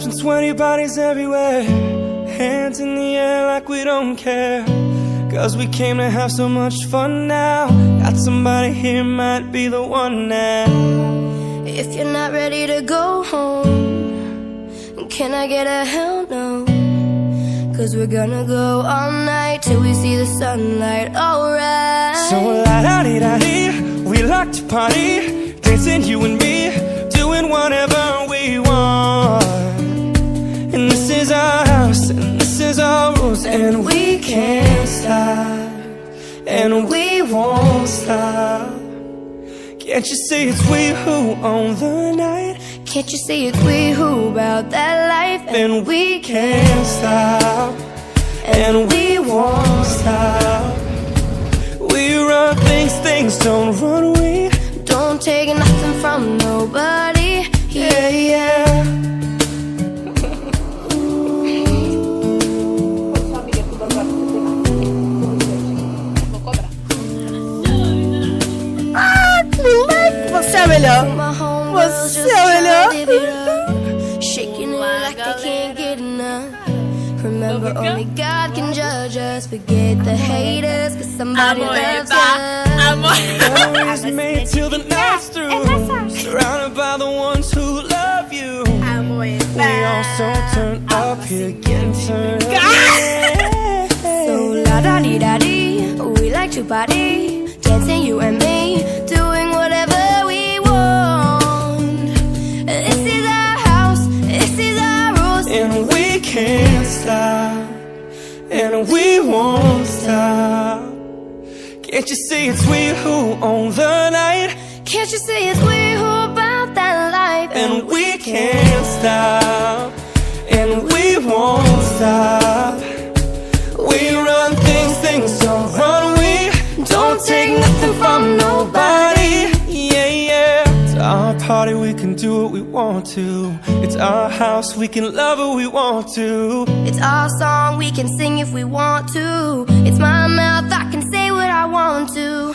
drops and sweaty bodies everywhere, hands in the air like we don't care. Cause we came to have so much fun now. Got somebody here, might be the one now. If you're not ready to go home, can I get a hell no? Cause we're gonna go all night till we see the sunlight, alright. So la-da-dee-da-dee, we like to party, dancing you and me, doing whatever we want. And this is our house, and this is our rules, and we can't stop, and we won't stop. Can't you see it's we who own the night? Can't you see it's we who about that life? And we can't stop, and we won't stop. We run things, things don't run we. Don't take nothing from nobody. Yeah, yeah. Você é melhor. Você é melhor. Shaking it like I can't get enough. Remember, only God can judge us. Forget the haters, cause somebody loves us. Always made till the night's through, surrounded by the ones who love you. We also turn up here, getting turned up. So la-da-dee-da-dee, we like to party, dancing you and me, doing whatever we want. This is our house, this is our rules, and we can't stop, and we won't stop. Can't you see it's we who own the night? Can't you see it's we who about that life? And we can't stop, and we won't stop. We run things, things don't run we. Don't take nothing from nobody. Yeah, yeah. It's our party, we can do what we want to. It's our house, we can love who we want to. It's our song, we can sing if we want to. It's my mouth, I can say what I want to.